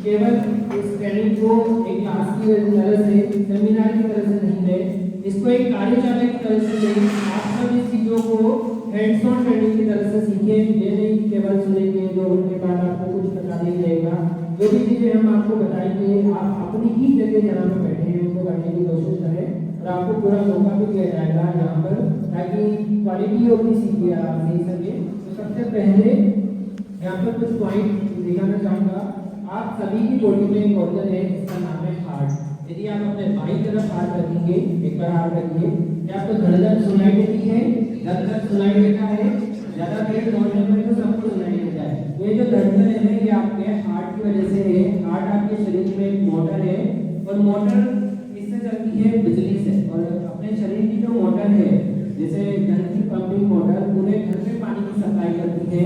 केवल इस ट्रेनिंग को एक क्लास की तरह से, सेमिनार की तरह से नहीं है, इसको एक कार्यशाला की तरह से लें। आप सब इस चीज़ों को हैंड्स ऑन ट्रेनिंग की तरह से सीखें। ये नहीं केवल सुनेंगे 2 घंटे बाद आपको कुछ पता नहीं रहेगा। जो भी चीज़ें हम आपको बताएंगे आप अपनी ही जगह जहाँ पे बैठे हैं उनको करने की कोशिश करें, और आपको पूरा मौका भी दिया जाएगा यहाँ पर, ताकि क्वालिटी ऑफ दी सीखिए आप सीख सके। तो सबसे पहले यहाँ पर कुछ पॉइंट दिखाना चाहूँगा। आप सभी की बॉडी में एक ऑर्गन है जिसका नाम है हार्ट। यदि आप अपने बाईं तरफ हाथ रखेंगे, एक बार हाथ रखिए, क्या आपको धड़कन सुनाई देती है? धड़कन सुनाई देता है, ज़्यादा देर दौड़ने पर तो सबको सुनाई देता है। ये जो धड़कन है ना, ये आपके हार्ट की वजह से है। हार्ट आपके शरीर में एक मोटर है, और मोटर किससे चलती है? बिजली से। और अपने शरीर की जो मोटर है, जैसे घर की पंपिंग मोटर पूरे घर में पानी की सप्लाई करती है,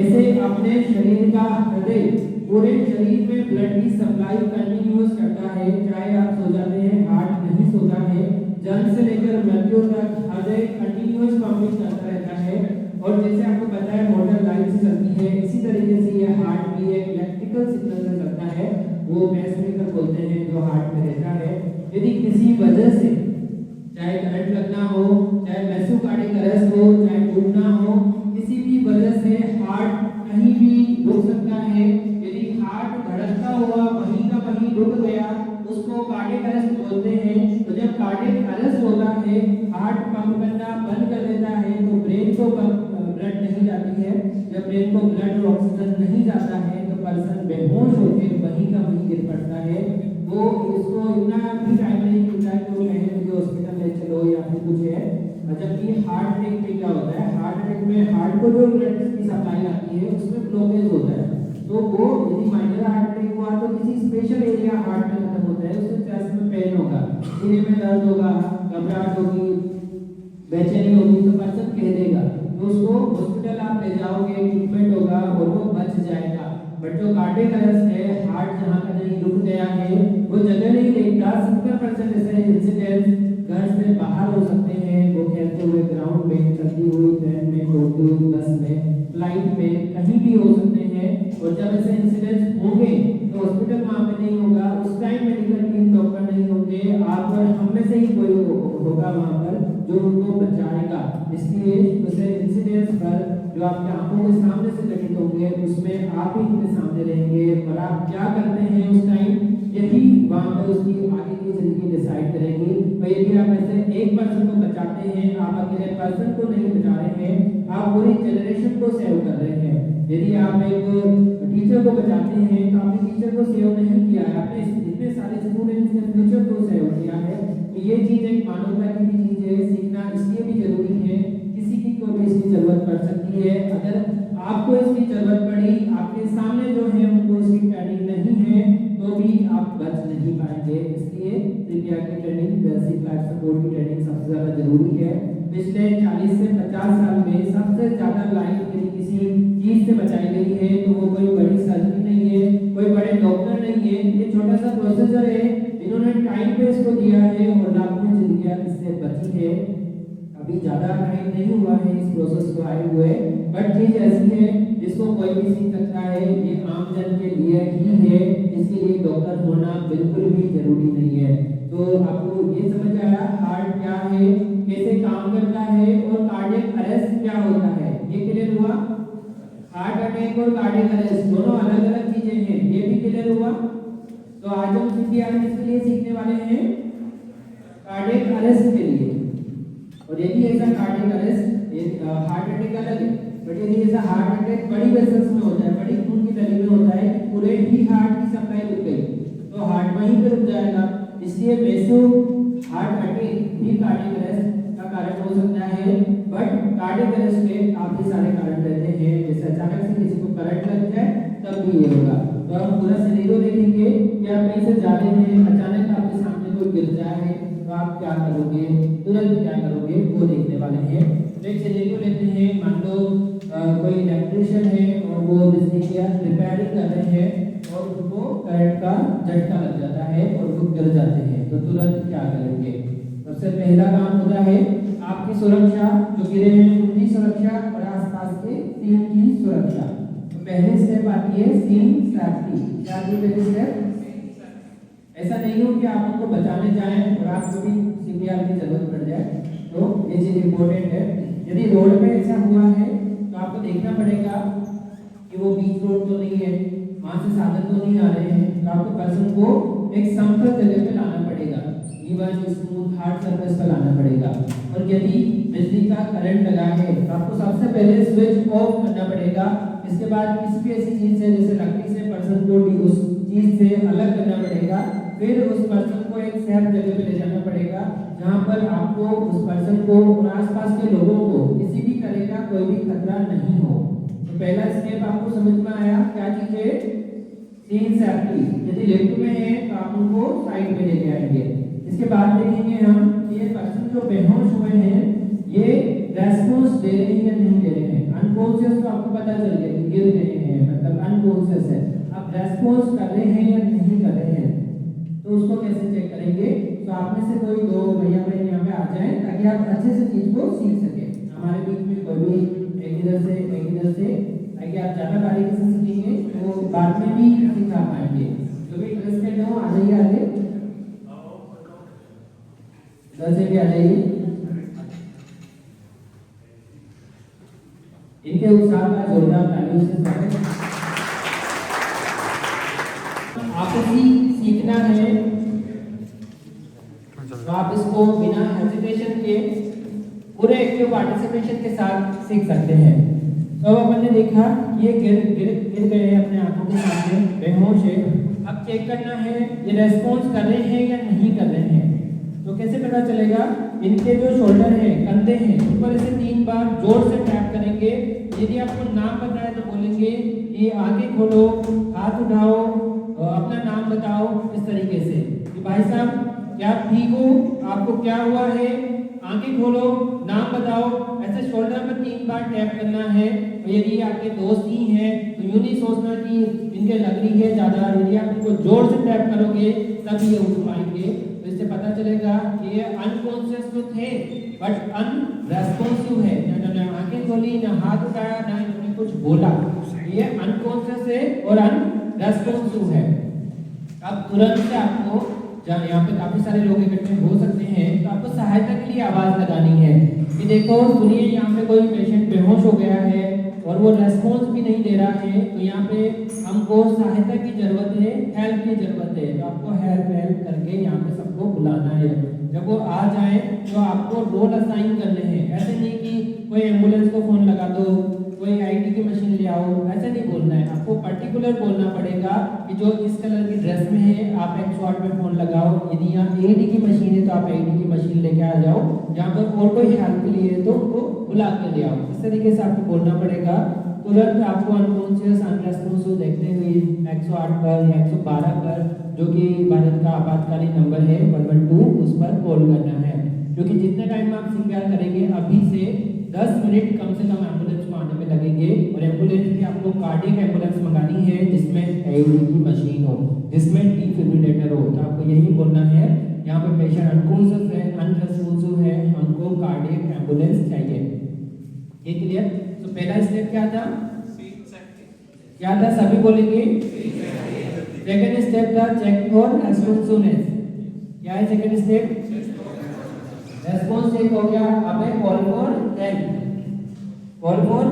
ऐसे अपने शरीर का हृदय पूरे शरीर में ब्लड की सप्लाई कंटिन्यूअस करता है। चाहे आप सो जाते हैं, हार्ट नहीं सोता है, जन्म से लेकर मृत्यु तक हृदय कंटिन्यूअस पंपिंग करता रहता है। और जैसे आपको पता है मोटर लाइन से चलती है, इसी तरीके से ये हार्ट भी एक इलेक्ट्रिकल सिग्नल से चलता है, वो पेसमेकर बोलते हैं, जो हार्ट में रहता है। यदि किसी वजह से चाहे करंट लगना हो, चाहे मैसोकार्डिक अरेस्ट हो, चाहे टूटना हो, किसी भी वजह से हार्ट कहीं भी रुक सकता है। यदि हार्ट धड़कता हुआ वहीं का वहीं रुक गया, उसको कार्डियक अरेस्ट बोलते हैं। तो जब कार्डियक अरेस्ट होता है, हार्ट पंप करना बंद कर देता है, तो ब्रेन को ब्लड नहीं जाती है। जब ब्रेन को ब्लड और ऑक्सीजन नहीं जाता है, तो पर्सन बेहोश होकर वहीं का वहीं गिर पड़ता है। वो इसको इतना भी टाइम नहीं मिलता है कि वो कहे मुझे हॉस्पिटल ले चलो या फिर कुछ है। जबकि हार्ट अटैक में क्या होता है? हार्ट अटैक में हार्ट को जो ब्लड की सप्लाई आती है उसमें ब्लॉकेज होता है। तो वो यदि माइनर हार्ट अटैक हुआ तो किसी स्पेशल एरिया हार्ट में खत्म होता है, उससे चेस्ट में पेन होगा, सीने में दर्द होगा, घबराहट होगी, बेचैनी होगी, तो पर्सन कह देगा, तो उसको हॉस्पिटल आप ले जाओगे, ट्रीटमेंट होगा और वो बच जाएगा। बट जो कार्डियक अरेस्ट है, हार्ट जहाँ का नहीं रुक गया है, वो जगह नहीं देखता। 70% ऐसे इंसिडेंट घर से बाहर हो सकते हैं, वो खेलते हुए ग्राउंड में, चलती हुई ट्रेन में, दौड़ती हुई बस में, फ्लाइट में, कहीं भी हो सकते हैं। और जब ऐसे इंसिडेंट्स होंगे तो हॉस्पिटल वहाँ पे नहीं होगा, उस टाइम मेडिकल टीम डॉक्टर नहीं होंगे, आप और हम में से ही कोई होगा वहाँ पर जो उनको बचाएगा। इसलिए उसे इंसिडेंट्स पर जो आपके आंखों के सामने से घटित होंगे, उसमें आप ही उनके सामने रहेंगे, और आप क्या करते हैं उस टाइम, यही वहाँ पर उसकी आगे की जिंदगी डिसाइड करेगी। और यदि आप ऐसे एक पर्सन को बचाते हैं, आप अकेले पर्सन को नहीं बचा रहे हैं, आप पूरी जनरेशन को सेव कर रहे हैं। यदि आप एक टीचर को बचाते हैं तो आपने टीचर को सेव नहीं किया है, आपने इतने सारे स्टूडेंट्स के फ्यूचर को सेव किया है। तो ये चीज़ एक मानवता की भी चीज़ है, सीखना इसलिए भी जरूरी है। किसी की को भी इसकी जरूरत पड़ सकती है। अगर आपको इसकी जरूरत पड़ी, आपके सामने जो है उनको इसकी ट्रेनिंग नहीं है, तो भी आप बच नहीं पाएंगे। इसलिए सीपीआर की ट्रेनिंग, बेसिक लाइफ सपोर्ट की ट्रेनिंग सबसे ज़्यादा जरूरी है। पिछले 40 से 50 साल में सबसे ज़्यादा लाइफ यदि किसी चीज़ से बचाई गई है तो वो कोई बड़ी सर्जरी नहीं है, कोई बड़े डॉक्टर नहीं है, ये छोटा सा प्रोसीजर है, इन्होंने टाइम पे इसको दिया है और लाखों जिंदगियां इससे बची है। अभी ज़्यादा टाइम नहीं हुआ है इस प्रोसेस को आए हुए, बट चीज़ ऐसी है जिसको कोई भी सीख सकता है, ये आम जन के लिए ही है, इसके लिए डॉक्टर होना बिल्कुल भी जरूरी नहीं है। तो आपको ये समझ आया हार्ट क्या है, कैसे काम करता है, और कार्डियक अरेस्ट क्या होता है, ये क्लियर हुआ? हार्ट अटैक और कार्डियक अरेस्ट दोनों अलग अलग चीजें हैं, ये भी क्लियर हुआ? तो आज हम सीपीआर किसके लिए सीखने वाले हैं? कार्डियक अरेस्ट के लिए। और यदि ऐसा कार्डियक अरेस्ट हार्ट अटैक अलग है, बट यदि ऐसा हार्ट अटैक बड़ी वेसल्स में होता है, बड़ी खून की नली में होता है, पूरे ही हार्ट की सप्लाई रुक गई, तो हार्ट वहीं पे रुक जाएगा। इसलिए मैसिव हार्ट अटैक भी कार्डियक अरेस्ट का कारण हो सकता है। बट कार्डियक अरेस्ट के काफी सारे कारण रहते हैं, जैसे अचानक से किसी को करंट लग जाए तब भी ये होगा। तो हम पूरा सिनेरियो देखेंगे कि आप कहीं से जा रहे हैं, अचानक आपके सामने कोई गिर जाए तो आप क्या करोगे, तुरंत क्या करोगे, वो देखने वाले हैं। तो एक सिनेरियो लेते हैं, मान लो कोई इलेक्ट्रिशियन है और वो बिजली की रिपेयरिंग कर रहे हैं और उनको करंट का झटका लग जाता है और वो गिर जाते हैं, तो तुरंत क्या करेंगे? सबसे पहला काम होता है आपकी सुरक्षा, जो गिरे हैं उनकी सुरक्षा और आसपास के सीन की सुरक्षा। तो पहली स्टेप आती है सीन सेफ्टी। क्या सी पहले स्टेप, ऐसा नहीं हो कि आप उनको बचाने जाएं और आपको भी सीपीआर की जरूरत पड़ जाए। तो ये चीज इम्पोर्टेंट है। यदि रोड पे ऐसा हुआ है तो आपको देखना पड़ेगा कि वो बीच रोड तो नहीं है, वहां से साधन तो नहीं आ रहे हैं, तो आपको पर्सन को एक समतल जगह पे लाना पड़ेगा, इवन स्मूथ हार्ड सरफेस पर लाना पड़ेगा। और यदि बिजली का करंट लगा है तो आपको सबसे पहले स्विच ऑफ करना पड़ेगा। इसके बाद किसी भी ऐसी चीज से जैसे लकड़ी से पर्सन को उस चीज से अलग करना पड़ेगा, फिर उस पर्सन को एक सेफ जगह पे ले जाना पड़ेगा जहां पर आपको उस पर्सन को और आसपास के लोगों को किसी भी तरह का कोई भी खतरा नहीं हो। तो पहला स्टेप आपको समझ में आया, क्या चीज है? Scene safety. यदि लिफ्ट में है तो आप उनको साइड पे लेके आएंगे। इसके बाद देखेंगे हम ये पर्सन जो बेहोश हुए हैं ये रेस्पॉन्स दे रहे हैं या नहीं दे रहे हैं। अनकॉन्शियस तो आपको पता चल गया कि गिर रहे हैं, मतलब अनकॉन्शियस है। अब रेस्पॉन्स कर रहे हैं या नहीं कर रहे हैं तो उसको कैसे चेक करेंगे? तो आप में से कोई दो भैया बहन यहाँ पे आ जाए ताकि आप अच्छे से चीज को सीख सके। हमारे बीच में कोई भी एक इधर से ताकि आप ज्यादा बारीकी से सीखेंगे तो बाद में भी सिखा पाएंगे। जो भी इंटरेस्टेड हो आ जाइए आगे, इधर से भी आ जाइए। इनके उत्साह का जोरदार तालियों से स्वागत। आपको सीखना है तो आप इसको बिना हेजिटेशन के पूरे एक्टिव पार्टिसिपेशन के साथ सीख सकते हैं। तो अब अपन ने देखा ये गिर गए हैं अपने आंखों के सामने, बेहोश है। अब चेक करना है ये रेस्पॉन्स कर रहे हैं या नहीं कर रहे हैं। तो कैसे पता चलेगा? इनके जो शोल्डर है, कंधे हैं, ऊपर से 3 बार जोर से टैप करेंगे। यदि आपको नाम पता है तो बोलेंगे ये आंखें खोलो, हाथ उठाओ, अपना नाम बताओ, इस तरीके से कि भाई साहब क्या आप ठीक हो, आपको क्या हुआ है, आंखें खोलो, नाम बताओ। ऐसे शोल्डर पर 3 बार टैप करना है। और यदि आपके दोस्त ही हैं तो यूं नहीं सोचना कि इनके लग रही है ज्यादा, यदि आप इनको जोर से टैप करोगे तब ये उठ पाएंगे। तो इससे पता चलेगा कि ये अनकॉन्शियस तो थे बट अनरेस्पॉन्सिव है। ना आंखें खोली, ना हाथ उठाया, ना इन्होंने कुछ बोला, ये अनकॉन्शियस है और अनरेस्पॉन्सिव है। अब तुरंत से आपको जहाँ यहाँ पे काफी सारे लोग इकट्ठे हो सकते हैं तो आपको सहायता के लिए आवाज लगानी है कि देखो सुनिए यहाँ पे कोई पेशेंट बेहोश हो गया है और वो रेस्पॉन्स भी नहीं दे रहा है, तो यहाँ पे हमको सहायता की जरूरत है, हेल्प की जरूरत है। तो आपको हेल्प करके यहाँ पे सबको बुलाना है। जब वो आ जाए तो आपको रोल असाइन करने हैं। ऐसे नहीं कि कोई एम्बुलेंस को फोन लगा दो, कोई आईटी की मशीन ले आओ, ऐसे नहीं बोलना है। आपको पर्टिकुलर बोलना पड़ेगा कि जो इस कलर की ड्रेस में है आप 108 में फोन लगाओ। यदि यहाँ एडी की मशीन है तो आप एडी की मशीन लेके आ जाओ। जहाँ पर और कोई हेल्प के लिए है तो उनको बुला के ले आओ। इस तरीके से आपको बोलना पड़ेगा। तुरंत आपको अनकॉन्शियस अनरेस्पॉन्सिव देखते हुए 108 पर या 112 पर जो कि भारत का आपातकालीन नंबर है 112, उस पर कॉल करना है। क्योंकि जितने टाइम आप सीपीआर करेंगे अभी से 10 मिनट कम से कम एम्बुलेंस को आने में लगेंगे। और एम्बुलेंस भी आपको कार्डियक एम्बुलेंस मंगानी है जिसमें एडी की मशीन हो, जिसमें डिफिब्रिलेटर हो। तो आपको यही बोलना है यहाँ पे पेशेंट अनकॉन्शियस है, अनरेस्पॉन्सिव है, हमको कार्डियक एम्बुलेंस चाहिए। ये क्लियर? तो पहला स्टेप क्या था? क्या था? सभी बोलेंगे। सेकंड स्टेप था चेक फॉर रेस्पॉन्सिवनेस। क्या है सेकंड स्टेप? रेस्पॉन्स चेक हो गया। अब है call for help, call for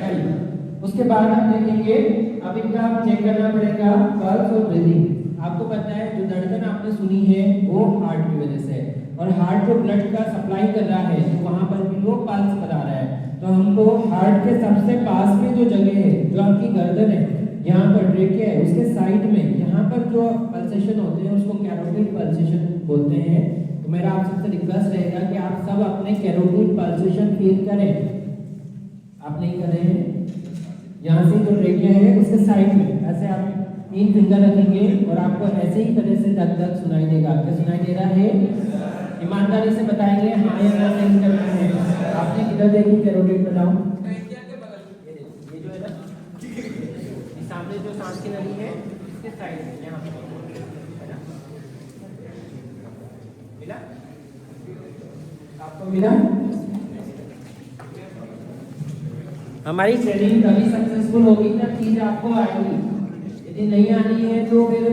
help. उसके बाद हम देखेंगे अब इनका चेक करना पड़ेगा पल्स और ब्रीदिंग। आपको पता है जो धड़कन आपने सुनी है वो हार्ट की वजह से, और हार्ट जो ब्लड का सप्लाई कर रहा है तो वहां पर भी वो पल्स बता रहा है। तो हमको हार्ट के सबसे पास में जो जगह है, जो आपकी गर्दन है, यहाँ पर ट्रेकिया है, उसके साइड में यहाँ पर जो पल्सेशन होते हैं उसको कैरोटिड पल्सेशन बोलते हैं। तो मेरा आप सबसे रिक्वेस्ट रहेगा कि आप सब अपने कैरोटिड पल्सेशन फील करें। आप नहीं कर रहे हैं? यहाँ से जो ट्रेकिया है उसके साइड में ऐसे आप 3 फिंगर रखेंगे और आपको ऐसे ही तरह से धक धक सुनाई देगा। क्या सुनाई दे रहा है? ईमानदारी से बताएंगे हाँ या ना नहीं करना है। आपने किधर देखी कैरोटिड? बताओ। ये जो है ना, ये सामने जो सांस की नली है इसके साइड में यहाँ पे मिला? आपको मिला? हमारी ट्रेनिंग तभी सक्सेसफुल होगी जब चीज आपको आएगी। यदि नहीं आ रही है तो फिर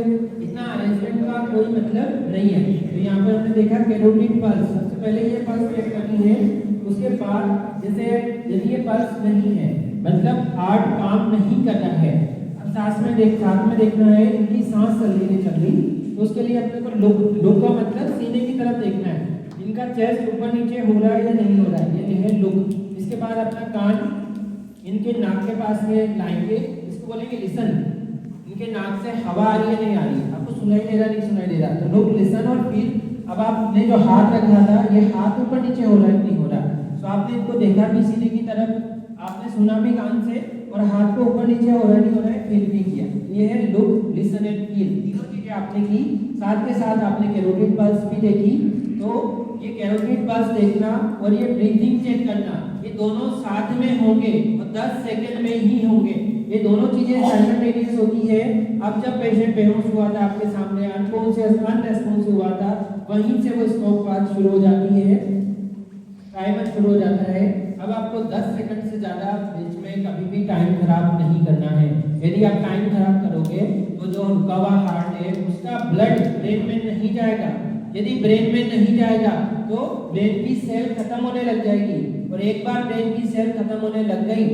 इतना अरेंजमेंट का कोई मतलब नहीं है। तो यहाँ पर हमने देखा कैरोटिड पल्स, सबसे पहले ये पल्स चेक करनी है। उसके बाद जैसे यदि ये पल्स नहीं है मतलब हार्ट काम नहीं कर रहा है, अब साथ में देखना है इनकी सांस चल रही है चल रही, तो उसके लिए अपने को लुक का मतलब सीने की तरफ देखना है, इनका चेस्ट ऊपर नीचे हो रहा है या नहीं हो रहा है, ये है लुक। इसके बाद अपना कान इनके नाक के पास में लाएंगे, इसको बोलेंगे लिसन, इनके नाक से हवा आ रही है नहीं आ रही है, आपको सुनाई दे रहा नहीं सुनाई दे रहा, तो लुक लिसन। और फिर अब आपने जो हाथ रखा था ये हाथ ऊपर नीचे हो रहा है नहीं हो रहा, तो आपने इनको देखा भी सीने की तरफ, आपने सुना भी कान से और हाथ को ऊपर नीचे हो रहा नहीं हो रहा है, फील भी किया। ये है लुक लिसन एंड फील, तीनों चीजें आपने की। साथ के साथ आपने कैरोटिड पल्स भी देखी, तो ये कैरोटिड पल्स देखना और ये ब्रीथिंग चेक करना, ये दोनों साथ में होंगे और 10 सेकंड में ही होंगे। ये दोनों चीजें साइमल्टेनियस होती है। अब जब पेशेंट बेहोश हुआ था आपके सामने, अनरेस्पॉन्सिव हुआ था, वहीं से वो स्टॉप पाथ शुरू हो जाती है, टाइमर शुरू हो जाता है। अब आपको 10 सेकंड से ज़्यादा बीच में कभी भी टाइम खराब नहीं करना है। यदि आप टाइम खराब करोगे तो जो रुका हुआ हार्ट है उसका ब्लड ब्रेन में नहीं जाएगा, यदि ब्रेन में नहीं जाएगा तो ब्रेन की सेल खत्म होने लग जाएगी, और एक बार ब्रेन की सेल खत्म होने लग गई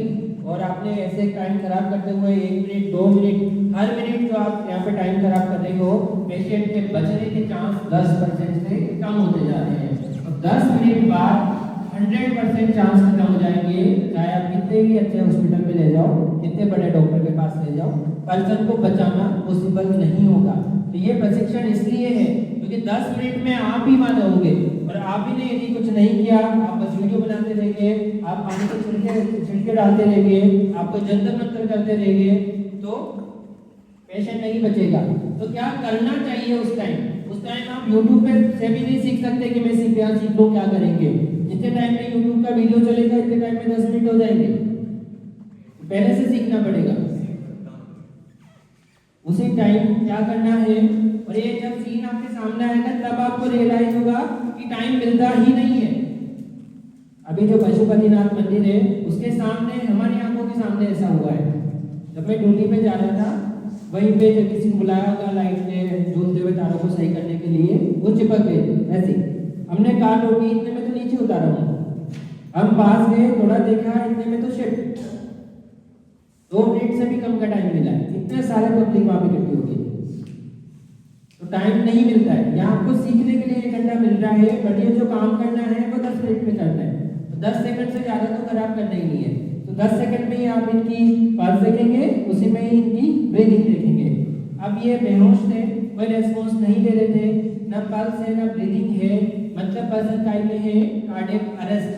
और आपने ऐसे टाइम खराब करते हुए 1 मिनट 2 मिनट हर मिनट जो आप यहाँ पे टाइम खराब कर रहे हो, पेशेंट के बचने के चांस 10% से कम होते जा रहे हैं। तो 10 मिनट बाद 100% चांस खत्म हो जाएंगे, चाहे आप कितने भी अच्छे हॉस्पिटल में ले जाओ, कितने बड़े डॉक्टर के पास ले जाओ, पर्सन को बचाना पॉसिबल नहीं होगा। तो ये प्रशिक्षण इसलिए है क्योंकि 10 मिनट में आप भी मान होंगे, और आप ही ने यदि कुछ नहीं किया, आप बस वीडियो बनाते रहेंगे, आप पानी के छिड़के डालते रहेंगे, आपको जंतर मंतर करते रहेंगे, तो पेशेंट नहीं बचेगा। तो क्या करना चाहिए उस टाइम आप YouTube पे से भी नहीं सीख सकते कि मैं CPR सीख लूं, क्या करेंगे, जितने टाइम में YouTube का वीडियो चलेगा इतने टाइम में 10 मिनट हो जाएंगे, पहले से सीखना पड़ेगा। उसी टाइम क्या करना है, और ये जब सीन आपके सामने आएगा तब आपको रियलाइज होगा कि टाइम मिलता ही नहीं है। अभी जो पशुपतिनाथ मंदिर है उसके सामने, हमारी आंखों के सामने ऐसा हुआ है, जब मैं ड्यूटी पे जा रहा था वहीं पे जब किसी को बुलाया होगा लाइट में झूलते हुए तारों को सही करने के लिए, वो चिपक गए ऐसे, हमने कार रोकी, इतने में तो नीचे उतारा हूँ, हम पास गए थोड़ा देखा, इतने में तो शिफ्ट 2 मिनट से भी कम का टाइम मिला है, इतने सारे पब्लिक वहां पे इकट्ठी हो गई, तो टाइम नहीं मिलता है। यहाँ आपको सीखने के लिए 1 घंटा मिल रहा है, बट ये जो काम करना है वो 10 मिनट में करना है, तो 10 सेकंड से ज्यादा तो खराब करना ही नहीं है। तो 10 सेकंड में ही आप इनकी पल्स देखेंगे, उसी में ही इनकी ब्रीदिंग देखेंगे। अब ये बेहोश थे, कोई रेस्पॉन्स नहीं दे रहे थे, न पल्स है न ब्रीदिंग है, मतलब पर्सन काइल में है कार्डियक अरेस्ट,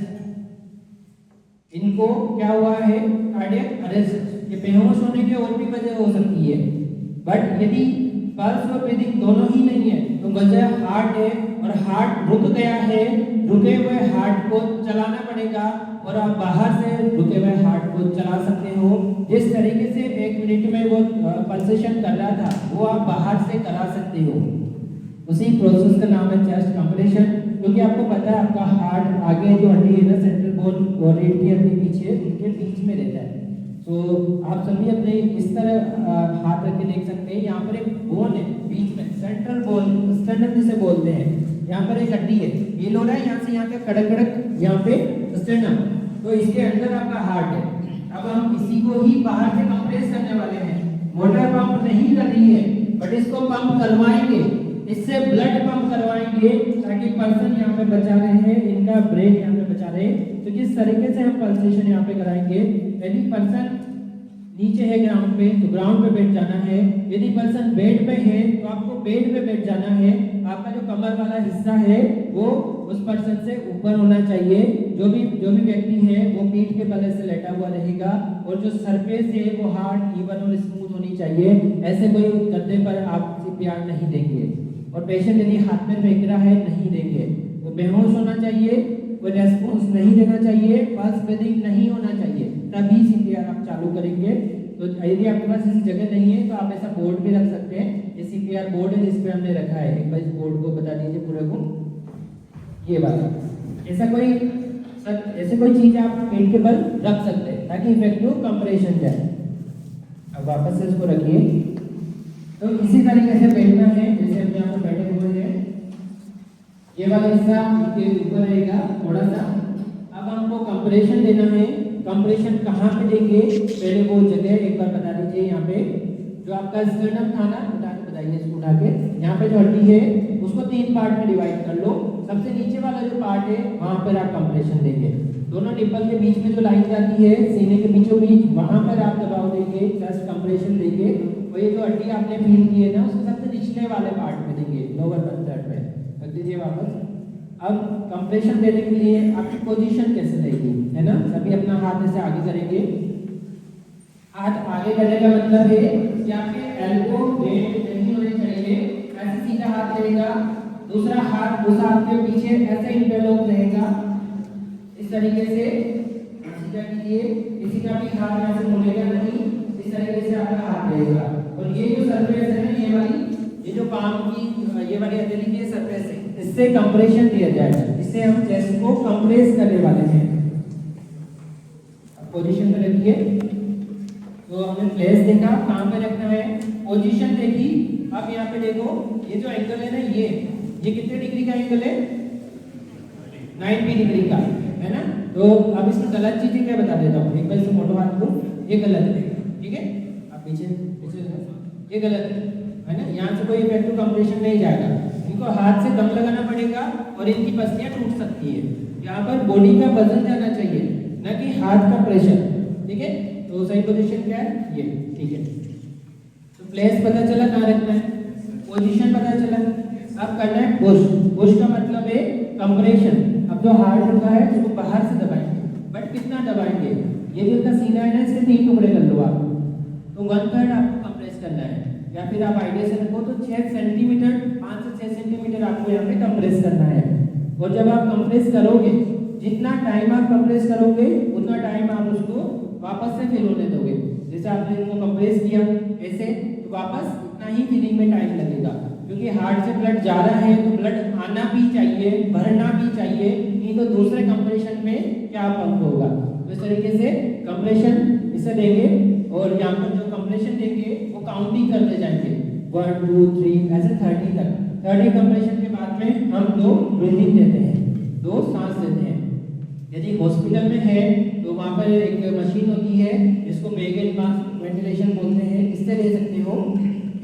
इनको क्या हुआ है कार्डियक अरेस्ट। ये बेहोश होने की और भी वजह हो सकती है, बट यदि पल्स और ब्रीदिंग दोनों ही नहीं है तो वजह हार्ट है, और हार्ट रुक गया है, रुके हुए हार्ट को चलाना पड़ेगा, और आप बाहर से रुके हुए हार्ट को चला सकते हो। जिस तरीके से 1 मिनट में वो पल्सेशन कर रहा था वो आप बाहर से करा सकते हो। उसी प्रोसेस का नाम है चेस्ट कंप्रेशन, क्योंकि आपको पता है आपका हार्ट आगे जो हड्डी है ना, सेंट्रल बोन और रीढ़ की हड्डी पीछे, उनके बीच में रहता है। तो आप सभी अपने इस तरह हाथ रख के देख सकते हैं, यहाँ पर एक बोन है बीच में, सेंट्रल बोन, स्टर्नम जिसे बोलते हैं, यहाँ पर एक हड्डी है, ये लो रहा है यहाँ से यहाँ पे कड़क कड़क, यहाँ पे स्टर्नम, तो इसके अंदर आपका हार्ट है। अब हम इसी को ही बाहर से कंप्रेस करने वाले हैं, मोटर पंप नहीं कर रही है, बट इसको पंप करवाएंगे, इससे ब्लड पंप करवाएंगे ताकि पर्सन यहाँ पे बचा रहे हैं, इनका ब्रेन यहाँ पे बचा रहे। तो किस तरीके से हम पल्सेशन यहाँ पे कराएंगे, यदि पर्सन नीचे है ग्राउंड पे तो ग्राउंड पे बैठ जाना है, यदि पर्सन बेड पे है तो आपको बेड पे बैठ जाना है, आपका जो कमर वाला हिस्सा है वो उस पर्सन से ऊपर होना चाहिए, जो भी व्यक्ति है वो पीठ के बल से लेटा हुआ रहेगा, और जो सरफेस है वो हार्ड इवन और स्मूथ होनी चाहिए। ऐसे कोई गद्दे पर आप CPR नहीं देंगे, और पेशेंट यदि हाथ में फेंक रहा है नहीं देंगे, वो बेहोश होना चाहिए, कोई रेस्पॉन्स नहीं देना चाहिए, पल्स ब्रीदिंग नहीं होना चाहिए, तभी CPR आप चालू करेंगे। तो यदि आपके पास ऐसी जगह नहीं है तो आप ऐसा बोर्ड भी रख सकते हैं, ये CPR बोर्ड है जिस पे हमने रखा है, एक बार इस बोर्ड को बता दीजिए पूरे को, ये वाला, ऐसे कोई चीज आप पेट के बल रख सकते हैं ताकि इफेक्टिव कंप्रेशन जाए। अब वापस से इसको रखिए, तो इसी तरीके से बैठना है जैसे हम यहाँ पर बैठे हुए हैं। ये वाला हिस्सा इनके ऊपर रहेगा थोड़ा सा। अब हमको कंप्रेशन देना है। कंप्रेशन कहाँ पे देंगे पहले वो जगह एक बार बता दीजिए। यहाँ पे जो आपका स्टर्नम था ना, उठा के बताइए इसको उठा के। यहाँ पे जो हड्डी है उसको 3 पार्ट में डिवाइड कर लो। सबसे नीचे वाला जो पार्ट है वहाँ पर आप कंप्रेशन देंगे। दोनों निप्पल के बीच में जो लाइन जाती है सीने के बीचों बीच, वहाँ पर आप दबाव देंगे, जस्ट कंप्रेशन देंगे। और ये जो हड्डी आपने फील की है ना उसके सबसे निचले वाले पार्ट में देंगे, लोअर 1/3 में रख दीजिए वापस। अब कंप्रेशन देने के लिए आपकी पोजीशन कैसे रहेगी, है ना। सभी अपना हाथ ऐसे आगे करेंगे। हाथ आगे करने का मतलब है कि आपके एल्बो बेंड नहीं होने चाहिए, ऐसे सीधा हाथ रहेगा। दूसरा हाथ उस हाथ के पीछे ऐसे इंटरलॉक रहेगा, इस तरीके से सीधा कीजिए। किसी का भी हाथ यहाँ से मुड़ेगा नहीं, इस तरीके से आपका हाथ रहेगा। और ये जो सरफेस है ना, ये वाली, ये जो पाम की ये वाली हथेली की सरफेस है, इससे कंप्रेशन दिया जाएगा। इससे हम चेस्ट को कंप्रेस करने वाले हैं। अब पोजीशन में रखिए। तो हमने प्लेस देखा कहाँ पे रखना है, पोजीशन देखी। अब यहाँ पे देखो ये जो एंगल है ना, ये कितने डिग्री का एंगल है, 90 डिग्री का, है ना। तो अब इसमें गलत चीजें क्या बता देता हूँ। एक बार इसे मोटो हाथ को, ये गलत है, ठीक है। आप पीछे पीछे ये गलत है ना। यहाँ से कोई इफेक्टिव कंप्रेशन नहीं जाएगा। इनको हाथ से दम लगाना पड़ेगा और इनकी पसलियां टूट सकती है। यहाँ पर बॉडी का वजन जाना चाहिए, न कि हाथ का प्रेशर, ठीक है। तो सही पोजीशन क्या है, ये, ठीक है। तो प्लेस पता चला कहाँ रखना है, पोजीशन पता चला। अब करना है पुश। पुश का मतलब है कंप्रेशन। अब जो हार्ड होता है उसको बाहर से दबाएंगे, बट कितना दबाएंगे, ये जो इसका सीना है ना, इसके 3 टुकड़े कर लो आप। तो 1/3 आपको कंप्रेस करना है, या फिर आप आइडिया से रखो तो 6 सेंटीमीटर, 5 से 6 सेंटीमीटर आपको यहाँ पे कंप्रेस करना है। और जब आप कंप्रेस करोगे, जितना टाइम आप कंप्रेस करोगे उतना टाइम आप उसको वापस से फिल होने दोगे। जैसे आपने इनको कंप्रेस किया ऐसे, तो वापस इतना ही फिलिंग में टाइम लगेगा। क्योंकि हार्ट से ब्लड जा रहा है तो ब्लड आना भी चाहिए, भरना भी चाहिए, नहीं तो दूसरे कंप्रेशन में क्या पंप होगा। तो इस तरीके से कंप्रेशन इसे देंगे। और यहाँ पर जो कंप्रेशन देंगे वो काउंटिंग करते जाएंगे, 1 2 3 ऐसे 30 तक। 30 कंप्रेशन के बाद में हम 2 ब्रीथिंग देते हैं, 2 सांस देते हैं। यदि हॉस्पिटल में है तो वहाँ पर एक मशीन होती है जिसको बेगेल मास्क वेंटिलेशन बोलते हैं, इससे ले सकते हो।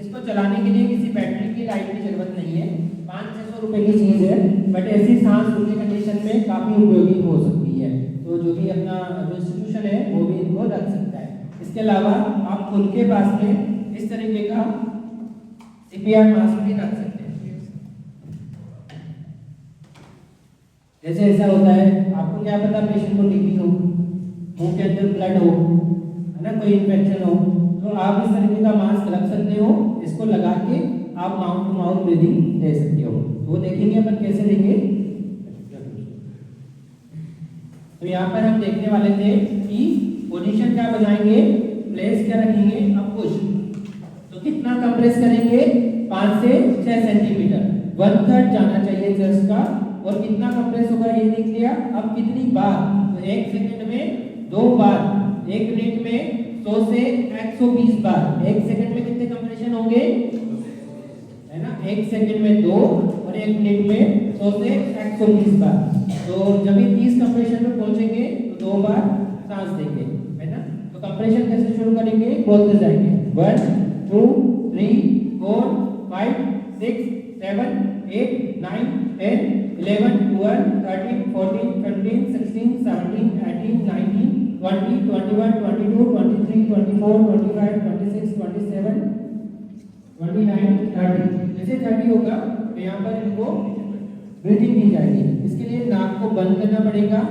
इसको चलाने के लिए किसी बैटरी की लाइट की जरूरत नहीं है, 500-600 रुपए की चीज़ है, बट ऐसी सांस रोकने कंडीशन में काफ़ी उपयोगी हो सकती है। तो जो भी अपना जो इंस्टीट्यूशन है वो भी इनको रख सकता है। इसके अलावा आप खुद के पास में इस तरीके का CPR मास्क भी रख सकते हैं। जैसे ऐसा होता है, आपको क्या पता पेशेंट को TB हो, मुंह के अंदर ब्लड हो, है ना, कोई इन्फेक्शन हो, तो आप इस तरीके का मास्क रख सकते हो। इसको लगा के आप माउथ टू माउथ ब्रीदिंग दे सकते हो। तो वो देखेंगे अपन कैसे देंगे। तो यहाँ पर हम देखने वाले थे कि पोजीशन क्या बनाएंगे, प्लेस क्या रखेंगे। अब पुश, तो कितना कंप्रेस करेंगे, 5 से 6 सेंटीमीटर, 1/3 जाना चाहिए चेस्ट का। और कितना कंप्रेस होगा ये देख लिया। अब कितनी बार, तो 1 सेकंड में 2 बार, 1 मिनट में 100 से 120 बार। 1 सेकंड में कितने कंप्रेशन होंगे, है ना, 1 सेकंड में 2 और 1 मिनट में 100 से 120 बार। तो जब ये 30 कंप्रेशन में पहुंचेंगे तो 2 बार सांस देंगे, है ना। तो कंप्रेशन कैसे शुरू करेंगे, बोलते जाएंगे 1 2 3 4 5 6 7 8 9 10 11 12 13 14 15 16 17 18 19 20 21 22 23 24 25 26 27 29 30। जैसे 30 होगा तो यहाँ पर इनको ब्रीथिंग दी जाएगी। इसके लिए नाक को बंद करना पड़ेगा।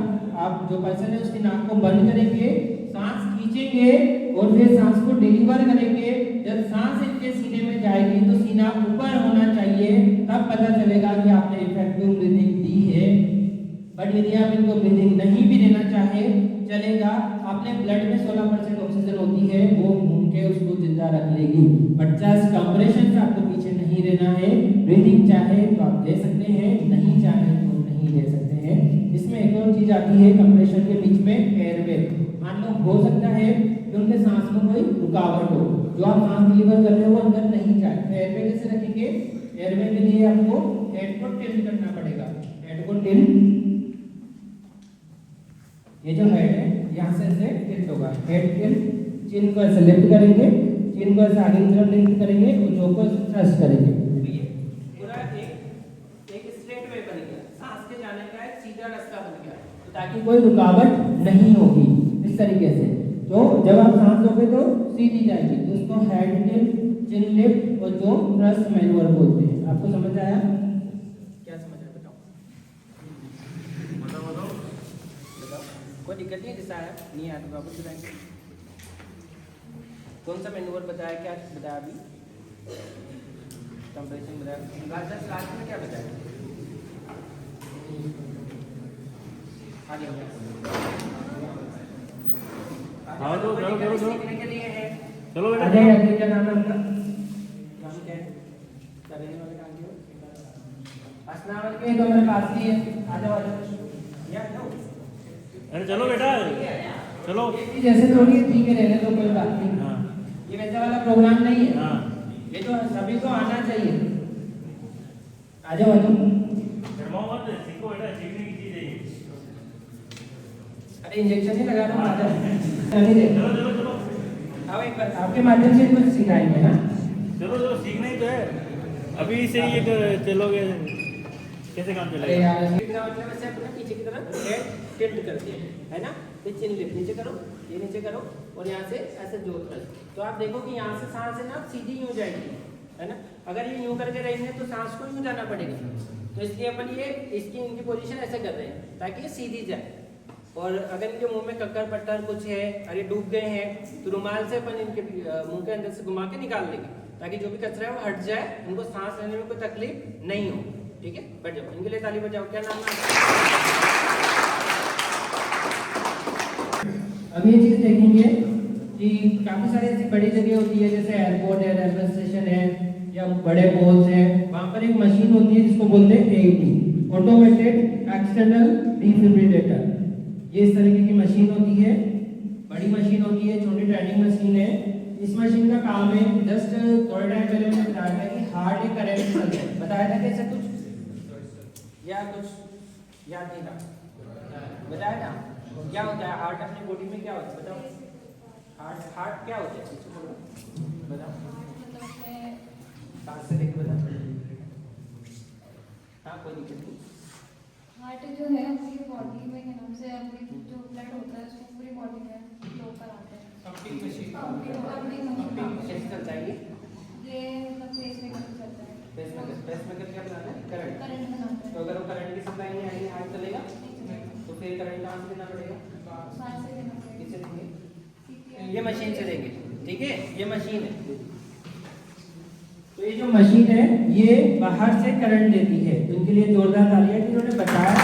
आप जो पर्सन है उसकी नाक को बंद करेंगे, सांस खींचेंगे और फिर सांस को डिलीवर करेंगे। जब सांस इनके सीने में जाएगी तो सीना ऊपर होना चाहिए, तब पता चलेगा कि आपने इफेक्टिव ब्रीथिंग दी है। बट यदि आप इनको ब्रीथिंग नहीं भी देना चाहे चलेगा। आपने ब्लड में 16% ऑक्सीजन होती है, वो घूम के उसको जिंदा रख लेगी। बट जस्ट कंप्रेशन से आपको पीछे नहीं रहना है। ब्रीथिंग चाहे तो आप दे सकते हैं, नहीं चाहे तो नहीं दे सकते हैं। इसमें एक और चीज आती है कंप्रेशन के बीच में एयरवे। मान लो हो सकता है कि उनके सांस में कोई रुकावट हो, जो आप सांस डिलीवर कर रहे हो वो अंदर नहीं जाए। तो एयरवे कैसे रखेंगे? एयरवे के लिए आपको हेड को टिल्ट करना पड़ेगा, हेड को टिल्ट, ये जो हेड है यहाँ से ऐसे टिल्ट होगा, हेड टिल्ट, चिन को ऐसे लिफ्ट करेंगे, चिन को ऐसे आगे की तरफ लिफ्ट करेंगे और जो को ऐसे थ्रस्ट करेंगे। तो ये पूरा एक स्ट्रेट वे बन गया, सांस के जाने का एक सीधा रास्ता बन गया, तो ताकि कोई रुकावट नहीं होगी इस तरीके से। तो जब आप सांस लोगे तो सीधी जाएगी, तो उसको हेड टिल्ट, चिन लिफ्ट और जो थ्रस्ट मैन्युअर बोलते हैं। आपको समझ आया? क्या समझ आया बताओ? कोई दिक्कत नहीं? जैसा आया नहीं आया तो वापस बताएंगे। कौन सा मैन्युअर बताया, क्या बताया अभी? कंप्रेशन बताया, लास्ट में क्या बताया? आगे हाँ तो चलो सीखने के लिए है। चलो बेटा, अजय, अजय क्या नाम है आपका? नाम क्या है? करने वाले काम क्यों? असनावर के तो मेरे पास ही है, आ जाओ आ जाओ। या नो, अरे चलो बेटा, चलो। जैसे थोड़ी ठीक है, रहने दो, कोई बात नहीं। हाँ ये वैसा वाला प्रोग्राम नहीं है, हाँ, ये तो सभी को आना चाहिए। आ जाओ आ जाओ। शर्माओ मत, सीखो बेटा, सीखने की चीज है ये। अरे इंजेक्शन ही लगा रहा हूँ, आ जाओ। नहीं दे, चलो चलो चलो, आओ एक बार, आपके माध्यम से कुछ सिखाएंगे ना। चलो चलो, सीखना ही तो है। अभी से ही ये चलोगे कैसे काम अरे चलेगा? यार, सीखना मतलब ऐसे अपने पीछे की तरफ हेड टिल्ट करते हैं, है ना? ये चिन लिफ्ट नीचे करो, ये नीचे करो और यहाँ से ऐसे जोड़ कर, तो आप देखो कि यहाँ से सांस है ना सीधी यूँ जाएगी, है ना? अगर ये यूँ करके रहेंगे तो सांस को यूँ जाना पड़ेगा, तो इसलिए अपन ये इसकी इनकी पोजीशन ऐसे कर रहे हैं ताकि ये सीधी जाए। और अगर इनके मुंह में कक्कर पट्टर कुछ है, अरे डूब गए हैं, तो रुमाल से अपन इनके मुंह के अंदर से घुमा के निकाल लेंगे ताकि जो भी कचरा है वो हट जाए, उनको सांस लेने में कोई तकलीफ नहीं हो। ठीक है, बैठ जाओ, इनके लिए ताली बजाओ। क्या नाम है? अब ये चीज देखेंगे कि काफी सारी ऐसी बड़ी जगह होती है, जैसे एयरपोर्ट है, रेलवे स्टेशन है या बड़े मॉल्स हैं, वहाँ पर एक मशीन होती है जिसको बोलते हैं AED, ऑटोमेटेड एक्सटर्नल डिफिब्रिलेटर। ये इस तरीके की मशीन होती है, बड़ी मशीन होती है, छोटी ट्रेनिंग मशीन है। इस मशीन का काम है, जस्ट थोड़े टाइम पहले मैंने बताया था कि हार्ट एक करंट चलता है, बताया था कैसे कुछ या कुछ याद नहीं था? बताया था क्या होता है हार्ट, अपनी बॉडी में क्या होता है बताओ? हार्ट क्या होता है बताओ, सांस से लेके बताओ। हाँ कोई दिक्कत नहीं। हार्ट जो है पूरी बॉडी में क्या नाम से अपनी जो ब्लड होता है उसको पूरी बॉडी में फ्लो कराते हैं। पंपिंग मशीन कैसे चलता है ये मतलब पेसमेकर चलता है। पेसमेकर क्या बनाना है? करंट। करंट बनाता तो है। अगर वो करंट की सप्लाई नहीं आएगी, हार्ट चलेगा तो फिर करंट कहाँ से देना पड़ेगा? सांस से देना किससे देंगे? पड़ेगा। ये मशीन से देंगे। ठीक है, ये मशीन है। तो ये जो मशीन है ये बाहर से करंट देती है, तो इनके लिए जोरदार तालियां कि इन्होंने बताया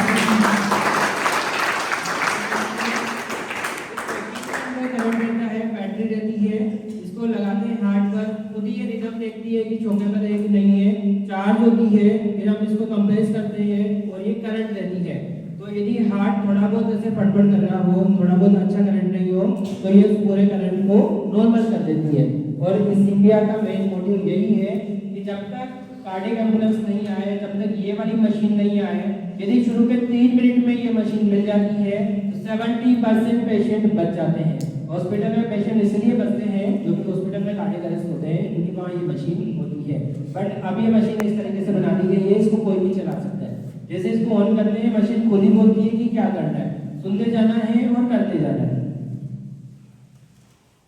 करंट देता है, बैटरी रहती है, इसको लगाते हैं हार्ट पर, खुद ही ये रिदम देखती है कि चौके पर है कि नहीं है, चार्ज होती है, फिर हम इसको कंप्रेस करते हैं और ये करंट देती है। तो यदि हार्ट थोड़ा बहुत ऐसे फटफट कर रहा हो, थोड़ा बहुत अच्छा करंट नहीं हो, तो ये पूरे करंट को नॉर्मल कर देती है। और इस CPR का मेन मोटिव यही है कि जब तक कार्डियक एम्बुलेंस नहीं आए, जब तक ये वाली मशीन नहीं आए, यदि शुरू के 3 मिनट में ये मशीन मिल जाती है तो 70% पेशेंट बच जाते हैं। हॉस्पिटल में पेशेंट इसलिए बचते हैं जो कि हॉस्पिटल में कार्डियक अरेस्ट होते हैं क्योंकि वहाँ ये मशीन होती है। बट अब ये मशीन इस तरीके से बना दी गई है, इसको कोई भी चला सकता है। जैसे इसको ऑन करते हैं मशीन खुद ही बोलती है कि क्या करना है, सुनते जाना है और करते जाना है।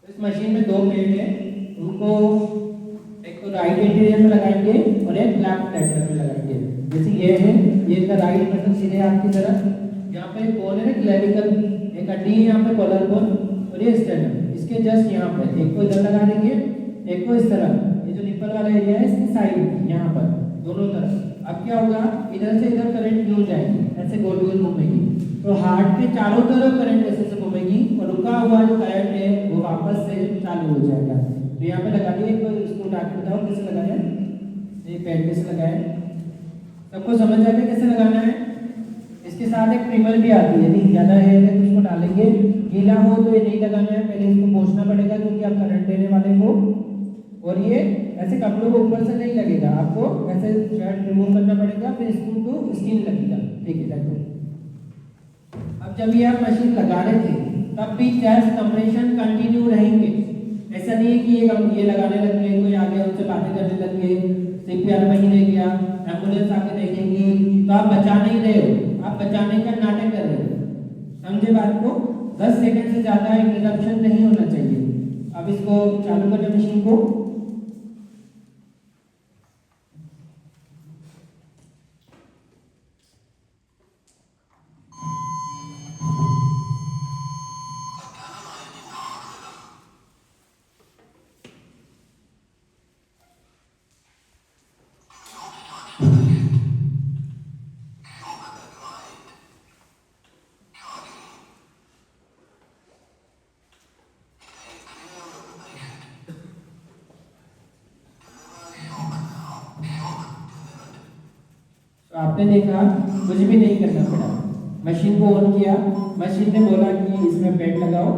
इस मशीन में 2 प्लेट है, उनको एक तो राइट एंटीरियर में लगाएंगे और एक लेफ्ट एंटीरियर में लगाएंगे। जैसे ये है, ये इसका राइट मतलब सीधे हाथ की तरफ, यहाँ पे बोन है क्लेविकल, एक हड्डी है यहाँ पे कॉलर बोन और ये स्टर्नम, इसके जस्ट यहाँ पे एक को इधर लगा देंगे, एक को इस तरफ, ये जो निप्पल वाला एरिया है इसकी साइड यहाँ पर दोनों तरफ। अब क्या होगा, इधर से इधर करंट यूं जाएगी, ऐसे गोल गोल घूमेगी, तो हार्ट के चारों तरफ करंट ऐसे से घूमेगी और रुका हुआ जो करंट है वो वापस से चालू हो जाएगा। तो यहाँ पे लगा दिए, इसको उठा के बताओ कैसे लगाना है, ये पैड कैसे लगाए, सबको समझ आ गया कैसे लगाना है। इसके साथ एक ट्रिमर भी आती है, यदि ज़्यादा है तो उसको डालेंगे, गीला हो तो ये नहीं लगाना है, पहले इसको पोंछना पड़ेगा क्योंकि आप करंट देने वाले हो और ये ऐसे कपड़ों को ऊपर से नहीं लगेगा, आपको ऐसे शर्ट रिमूव करना पड़ेगा, फिर स्किन टू स्किन लगेगा। ठीक है, देखो अब जब ये आप मशीन लगा रहे थे तब भी चेस्ट कंप्रेशन कंटिन्यू रहेंगे। ऐसा नहीं है कि ये लगाने लग गए, कोई आ गया उनसे बातें करने लग गए, सीपीआर वहीं रह गया, एम्बुलेंस आके देखेंगी तो आप बचा नहीं रहे हो, आप बचाने का नाटक कर रहे हो। समझे बात को? 10 सेकंड से ज्यादा इंटरप्शन नहीं होना चाहिए। अब इसको चालू करें मशीन को। तो आपने देखा कुछ भी नहीं करना पड़ा, मशीन को ऑन किया, मशीन ने बोला कि इसमें बेड लगाओ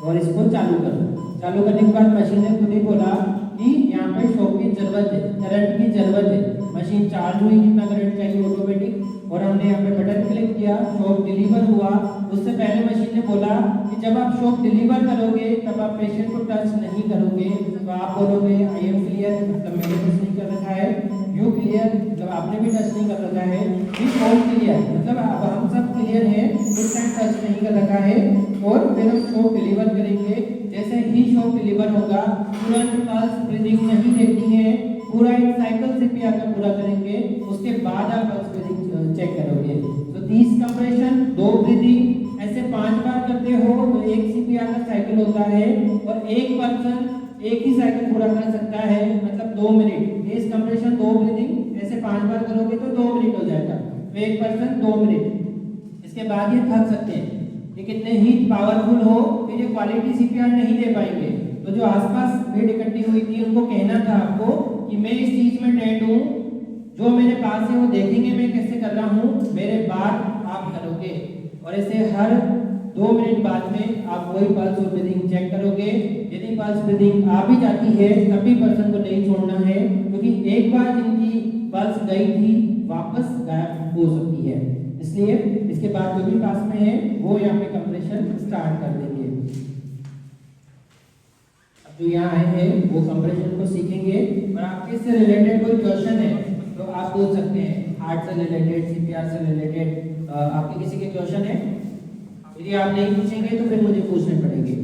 और इसको चालू करो। चालू करने के बाद मशीन ने खुद ही बोला कि यहाँ पे शॉक की जरूरत है, करंट की जरूरत है। मशीन चार्ज हुई, कितना करंट चाहिए ऑटोमेटिक, और हमने यहाँ पे बटन क्लिक किया, शॉक डिलीवर हुआ। उससे पहले मशीन ने बोला कि जब आप शॉक डिलीवर करोगे तब आप पेशेंट को टच नहीं करोगे, तो आप बोलोगे आई एम क्लियर, मतलब मैंने टच नहीं कर रखा है, यू क्लियर, मतलब आपने भी टच नहीं कर रखा है, वी ऑल क्लियर, मतलब अब हम सब क्लियर हैं, इस टाइम टच नहीं कर रखा है। और फिर हम शॉक डिलीवर करेंगे। जैसे ही शॉक डिलीवर होगा तुरंत पल्स ब्रीदिंग नहीं देखनी है, पूरा एक साइकिल सीपीआर का पूरा करेंगे, उसके बाद आप पल्स ब्रीदिंग चेक करोगे। तो 30 कंप्रेशन, 2 ब्रीदिंग, ऐसे 5 बार करते हो तो एक सीपीआर का साइकिल होता है, और एक पर्सन एक ही साइकिल पूरा कर सकता है, मतलब 2 मिनट। 30 कंप्रेशन, 2 ब्रीदिंग, ऐसे 5 बार करोगे तो 2 मिनट हो जाएगा, तो एक पर्सन 2 मिनट। इसके बाद ये थक सकते हैं, ये कितने ही पावरफुल हो फिर ये क्वालिटी सीपीआर नहीं दे पाएंगे। तो जो आसपास भीड़ इकट्ठी हुई थी उनको कहना था आपको कि मैं इस चीज में ट्रेंड हूँ, जो मेरे पास है वो देखेंगे मैं कैसे कर रहा हूँ, मेरे बाद आप करोगे। और ऐसे हर 2 मिनट बाद में आप वही पल्स और ब्रीदिंग चेक करोगे। यदि पल्स ब्रीदिंग आ भी जाती है तभी पर्सन को नहीं छोड़ना है, क्योंकि एक बार जिनकी पल्स गई थी वापस गायब हो सकती है। इसलिए इसके बाद जो भी पास में है वो यहाँ पे कंप्रेशन स्टार्ट कर देंगे। अब जो यहाँ आए हैं वो कंप्रेशन को सीखेंगे, और आपके इससे रिलेटेड कोई क्वेश्चन है तो आप पूछ सकते हैं, हार्ट से रिलेटेड, सीपीआर से रिलेटेड। आपके किसी के क्वेश्चन है? यदि आप नहीं पूछेंगे तो फिर मुझे पूछने पड़ेंगे।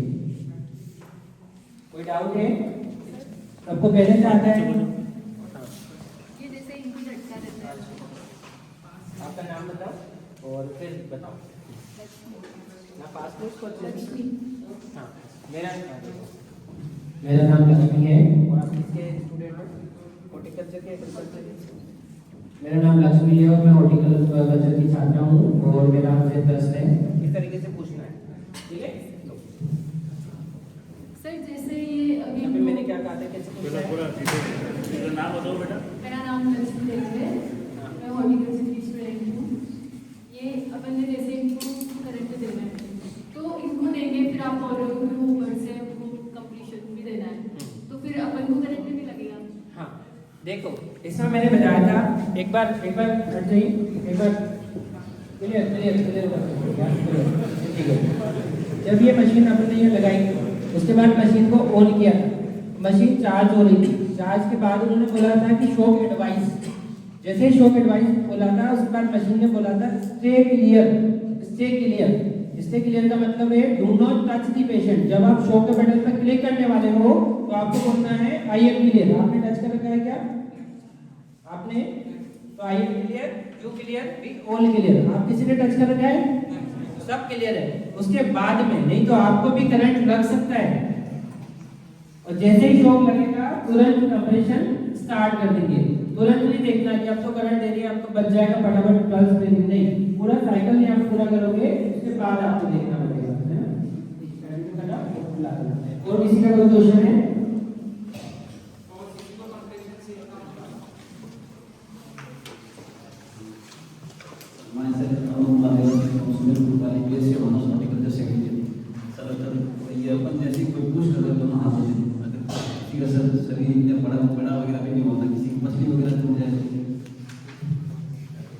कोई डाउट है? सबको पहले से आता है? ये जैसे इनको झटका देता है। आपका नाम बताओ और फिर बताओ ना, पासपोर्ट को अच्छे से। हाँ, मेरा नाम लक्ष्मी है। और आप किसके स्टूडेंट हो? हॉर्टिकल्चर के, एग्रीकल्चर के? मेरा नाम लक्ष्मी है और मैं हॉर्टिकल्चर की छात्रा हूँ, और मेरा आपसे ट्रस्ट है, इस तरीके से पूछना है, ठीक है? सर जैसे ये अभी मैंने क्या कहा था, कैसे पूछना है? नाम बताओ बेटा। मेरा नाम लक्ष्मी देवी है, मैं हॉर्टिकल्चर की स्टूडेंट हूँ। ये अपन ने जैसे इनको करंट देना है तो इनको देंगे, फिर आप बोल रहे हो कि वो ऊपर से उनको कंप्लीशन भी देना है, तो फिर अपन को करंट भी लगेगा। हाँ देखो, इसमें मैंने बताया था, एक बार हट जाइए, एक बार क्लियर ठीक है। जब ये मशीन आपने ये लगाई उसके बाद मशीन को ऑन किया था, मशीन चार्ज हो रही थी। चार्ज के बाद उन्होंने बोला था कि शॉक एडवाइस, जैसे ही शॉक एडवाइस बोला था उसके बाद मशीन ने बोला था stay clear, stay clear. Stay clear का मतलब है do not touch the patient. जब आप शॉक के बटन पर क्लिक करने वाले हो तो आपको बोलना है आई एम क्लियर। आपने टच कर रखा है क्या? आपने, तो I am clear, you clear, we all clear. आप किसी ने टच कर रखा है? सब क्लियर है। उसके बाद में नहीं तो आपको भी करंट लग सकता है, और जैसे ही शॉक लगेगा तुरंत कंप्रेशन स्टार्ट कर देंगे। तुरंत नहीं देखना कि अब तो करंट दे रही है, अब तो बच जाएगा, फटाफट पल्स दे देंगे, नहीं, पूरा साइकिल यहाँ पूरा करोगे, उसके बाद आपको देखना पड़ेगा, है ना? और किसी का कोई क्वेश्चन है? सर, ये अपन जैसे कोई पूछ कर तो ना हाथ किसी का शरीर या बड़ा बड़ा वगैरह भी नहीं होता, किसी की मछली वगैरह टूट जाए तो।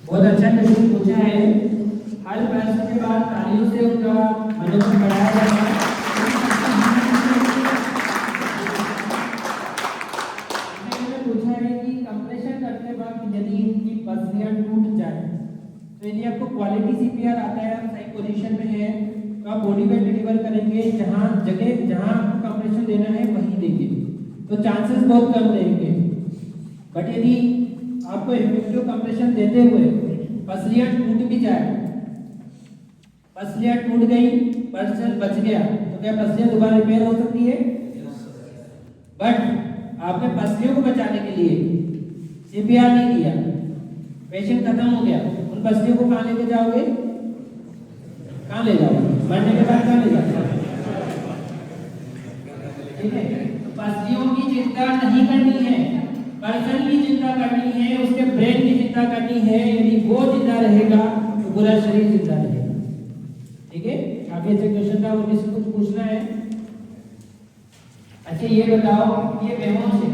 बहुत अच्छा क्वेश्चन पूछा है। हर प्रश्न के बाद तालियों से उनका मनोबल बढ़ाया जाता है। मैंने पूछा है कि कंप्रेशन करते वक्त यदि इनकी पसलियां टूट जाए तो यदि आपको क्वालिटी सीपीआर आता है, आप सही पोजीशन में है, तो आप बॉडी वेट डिलीवर करेंगे, जहां आपको कंप्रेशन देना है वही देंगे, तो चांसेस बहुत कम रहेंगे। बट यदि आपको इफेक्टिव कंप्रेशन देते हुए पसलियां टूट भी जाए, पसलियां टूट गई, पर्सन बच गया, तो क्या पसलियां दोबारा रिपेयर हो सकती है? बट आपने पसलियों को बचाने के लिए सीपीआर नहीं दिया, पेशेंट खत्म हो गया, उन पसलियों को कहाँ लेके जाओगे? कहाँ ले जाओगे? मरने के बाद कहाँ ले जाओगे? ठीक है, पसलियों की चिंता नहीं करनी है, पर्सन की चिंता करनी है, उसके ब्रेन की चिंता करनी है। यदि वो जिंदा रहेगा तो पूरा शरीर जिंदा रहेगा। ठीक है, काफी अच्छा क्वेश्चन था। और किसी कुछ पूछना है? अच्छा ये बताओ, ये बेहोश है,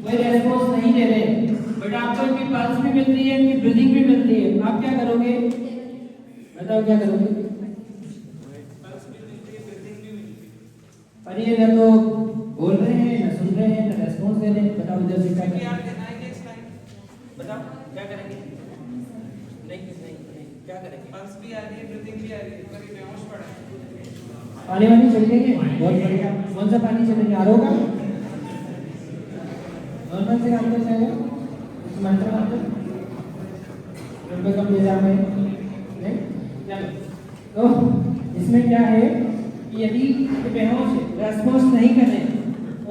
कोई रेस्पॉन्स नहीं दे रहे, बट आपको इनकी पल्स भी मिल रही है, इनकी ब्रीदिंग भी मिल रही है, आप क्या करोगे? बताओ क्या करोगे? पर ये ना तो बोल रहे हैं, ना सुन रहे हैं, ना रेस्पॉन्स दे रहे हैं। बताओ इधर से क्या करेंगे? बताओ क्या करेंगे? नहीं क्या करेंगे? पल्स भी आ रही है, ब्रीथिंग भी आ रही है, पर ये बेहोश पड़ा है। पानी वानी चलेंगे? बहुत बढ़िया। कौन सा पानी चलेंगे? आरओ का? नॉर्मल से काम कर जाएगा? मंत्र कम ले जाए नहीं? चलो, तो इसमें क्या है कि यदि बेहोश है, रेस्पॉन्स नहीं कर रहे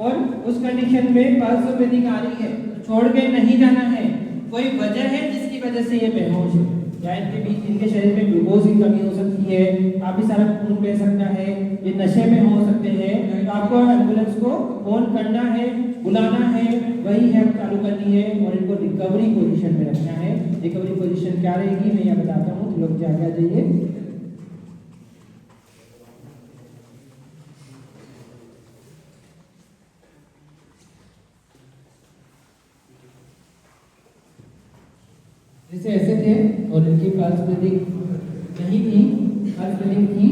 और उस कंडीशन में पल्स और ब्रीथिंग आ रही है, छोड़ के नहीं जाना है। कोई वजह है जिसकी वजह से ये बेहोश है, या इनके बीच इनके शरीर में ग्लूकोज की कमी हो सकती है, काफी सारा खून बह सकता है, ये नशे में हो सकते हैं, तो आपको एम्बुलेंस को फोन करना है, बुलाना है, वही है चालू करनी है और इनको रिकवरी पोजीशन में रखना है। रिकवरी पोजीशन क्या रहेगी मैं यहाँ बताता हूँ, तो लोग जाके आ जाइए। जैसे ऐसे थे और इनकी पल्स ब्रीथिंग नहीं थी, पल्स ब्रीथिंग थी,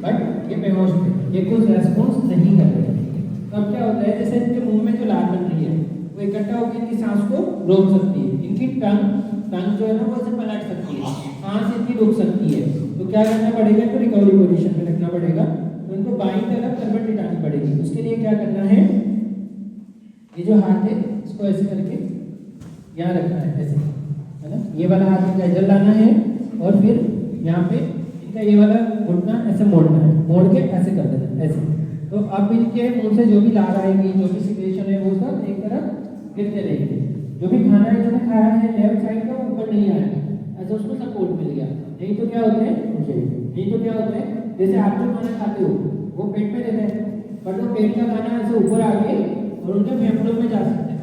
बट ये बेहोश थे, ये कुछ रेस्पॉन्स नहीं कर रहे थे। तो अब क्या होता है, जैसे इनके मुंह में जो लार बन रही है वो इकट्ठा होकर इनकी सांस को रोक सकती है, इनकी टंग जो है ना वो ऐसे पलट सकती है, सांस इनकी रुक सकती है। तो क्या करना पड़ेगा, तो रिकवरी पोजीशन में रखना पड़ेगा, तो इनको बाईं तरफ करवट लिटानी पड़ेगी। उसके लिए क्या करना है, ये जो हाथ है इसको ऐसे करके यहाँ रखना है, ऐसे है ना, ये वाला हाथ इनका इधर लाना है और फिर यहाँ पे इनका ये वाला घुटना ऐसे मोड़ना है, मोड़ के ऐसे कर देना है, ऐसे। तो अब इनके मुंह से जो भी लार आएगी, जो भी सिक्रेशन है, वो सब एक तरफ गिरते रहेंगे। जो भी खाना इन्होंने खाया है लेफ्ट साइड का ऊपर नहीं आएगा, ऐसे उसको सपोर्ट मिल गया। नहीं तो क्या होता है, नहीं तो क्या होता है, जैसे आप जो खाना खाते हो वो पेट में रहता है, बट वो पेट का खाना ऐसे ऊपर आ गए और उनके फेफड़ों में जा सकता है।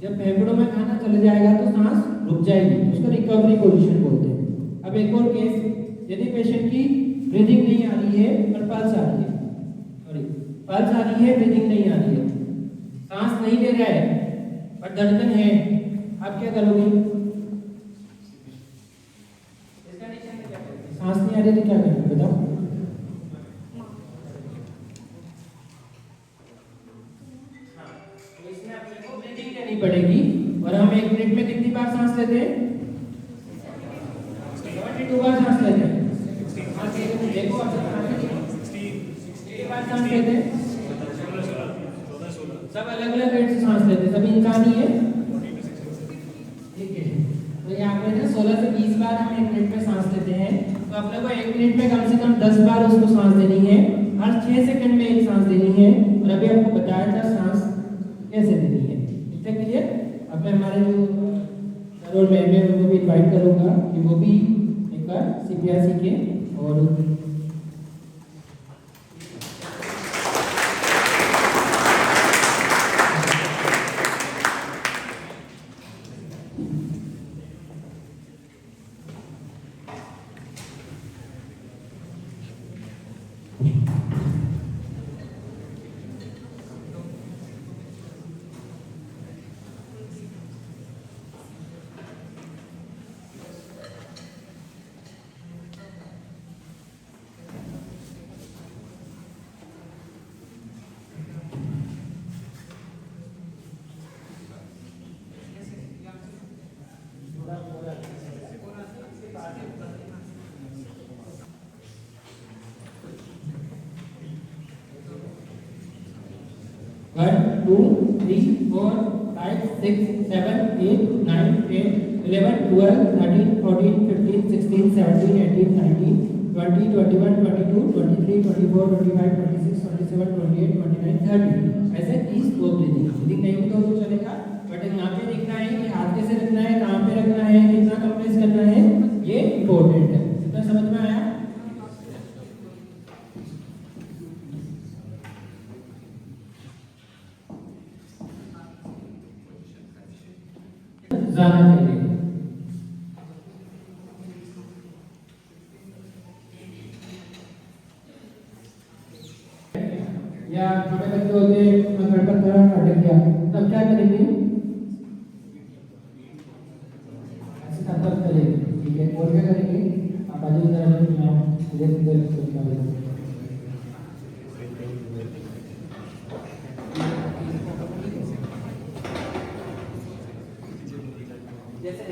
जब फेफड़ों में खाना चले जाएगा तो सांस रुक जाएगी, उसको रिकवरी पोजीशन बोलते हैं। अब एक और केस, यदि पेशेंट की ब्रीदिंग नहीं आ रही है पर पल्स आ रही है, सॉरी पल्स आ रही है, ब्रीदिंग नहीं आ रही है, सांस नहीं ले रहा है पर धड़कन है, आप क्या करोगे? सांस नहीं आ रही तो क्या करोगे बताओ? पड़ेगी। और हम 1 मिनट में कितनी बार सांस लेते हैं? 72 बार सांस लेते हैं। देखो बार सांस लेते हैं, सब अलग अलग रेट से सांस लेते हैं, सभी इंसान ही है। ठीक है, तो यहाँ पे ना 16 से 20 बार हम 1 मिनट में सांस लेते हैं, तो अपने को 1 मिनट में कम से कम 10 बार उसको सांस देनी है, हर 6 सेकंड में एक सांस देनी है। और अभी आपको बताया था सांस कैसे देनी है, क्लियर? अब मैं हमारे जो सर और मैम है उनको भी इन्वाइट करूँगा कि वो भी एक बार सीपीआर सीखें। और 1 2 3 4 5 6 7 8 9 10 11 12 13 14 15 16 17 18 19 20 21 22 23 24 25 26 27 28 29 30 ऐसे 30 दो ब्रीदिंग नहीं भी तो चलेगा, बट यहाँ पे देखना है कि हाथ कैसे रखना है, कहाँ पे रखना है, कितना कंप्रेस करना है, ये इम्पोर्टेंट है। इतना समझ में आया? जाना चाहिए। या छोटे बच्चे होते हैं गणपत अटक गया, तब क्या करेंगे? ऐसे तब करेंगे, ठीक है। और क्या करेंगे? आप आगे इधर जैसे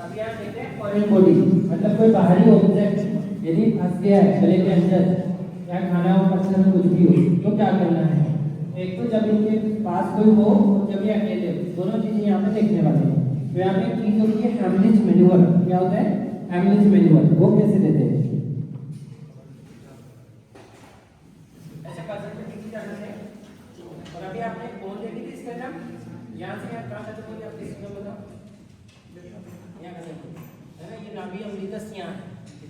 अभी आप देखते हैं फॉरेन बॉडी, मतलब कोई बाहरी ऑब्जेक्ट यदि फंस गया है गले के अंदर या खाना हो, पत्थर कुछ भी हो, तो क्या करना है? एक तो जब इनके पास कोई हो और जब ये अकेले हो, दोनों चीजें यहाँ पे देखने वाले हैं। तो यहाँ पे एक चीज होती है हेमलिच मैन्यूअल। क्या होता है हेमलिच मैन्यूअल? वो कैसे देते हैं? ऐसे कंसंट्रेट करना है। और अभी आपने कौन देखी थी इसका नाम? यहाँ से यहाँ कहाँ खत्म होगी? आप किसी को बताओ, यहाँ खत्म होगी, है ना? ये नाभि अमृतस यहाँ है,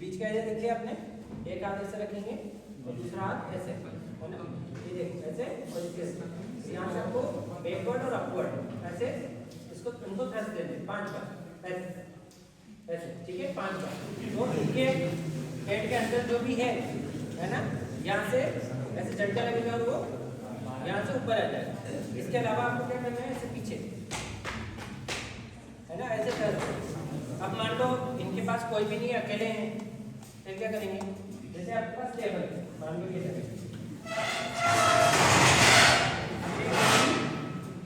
बीच का एरिया देखिए आपने। एक हाथ ऐसे रखेंगे और दूसरा हाथ ऐसे, है ना? ये देखो ऐसे और इसके यहाँ से आपको बैकवर्ड और अपवर्ड ऐसे इसको इनको थ्रस्ट देते हैं 5 बार ऐसे ऐसे, ठीक है? 5 बार। तो इनके हेड के अंदर जो भी है ना, यहाँ से ऐसे झटका लगेगा और वो यहाँ से ऊपर आ जाएगा। इसके अलावा आपको क्या करना है? ऐसे पीछे, है ना? ऐसे थ्रस्ट। अब मान लो इनके पास कोई भी नहीं है, अकेले हैं, फिर क्या करेंगे? जैसे आपके पास टेबल है, मान लो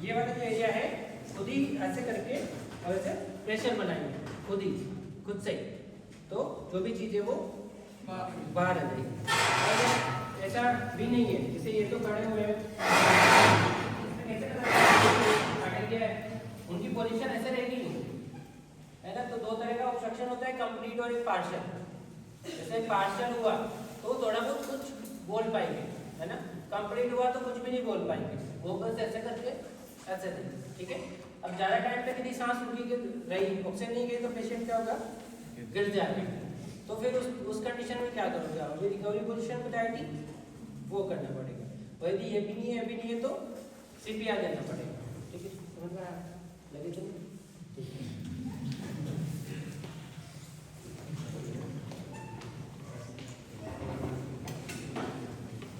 ये वाला जो एरिया है, खुद ही ऐसे करके और ऐसे प्रेशर बनाएंगे खुद से, तो जो भी चीजें वो बाहर आ जाएगी। ऐसा भी नहीं है, जैसे ये तो खड़े हुए हैं, उनकी पोजीशन ऐसे रहेगी नहीं, है ना? तो 2 तरह का ऑब्स्ट्रक्शन होता है, कंप्लीट और एक पार्शियल। जैसे पार्शियल हुआ तो थोड़ा बहुत कुछ बोल पाएंगे, है ना? कंप्लीट हुआ तो कुछ भी नहीं बोल पाएंगे, वो बस ऐसे करके ऐसे नहीं, ठीक है? अब ज़्यादा टाइम तक यदि सांस रुकी रही, ऑक्सीजन नहीं गई, तो पेशेंट क्या होगा? गिर जाएगा। तो फिर उस कंडीशन में क्या करोगे आप? ये रिकवरी पोजीशन बताई थी, वो करना पड़ेगा। और यदि ये भी नहीं है तो CPR देना पड़ेगा, ठीक है? समझ में आया? लगे तो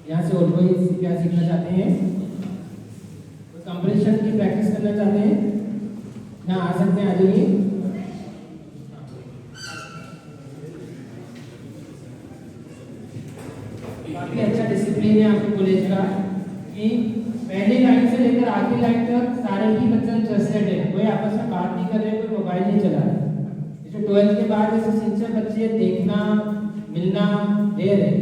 यहाँ से और कोई क्या सीखना चाहते हैं? तो कंप्रेशन की प्रैक्टिस करना चाहते हैं? यहाँ आ सकते हैं, आ जाइए। काफी अच्छा डिसिप्लिन है आपके कॉलेज का कि पहली लाइन से लेकर आखिरी लाइन तक सारे ही बच्चे इंटरेस्टेड है, कोई आपस में बात नहीं कर रहे, कोई मोबाइल नहीं चला रहे। जैसे 12th के बाद ऐसे सिंसियर बच्चे देखना मिलना रेयर है।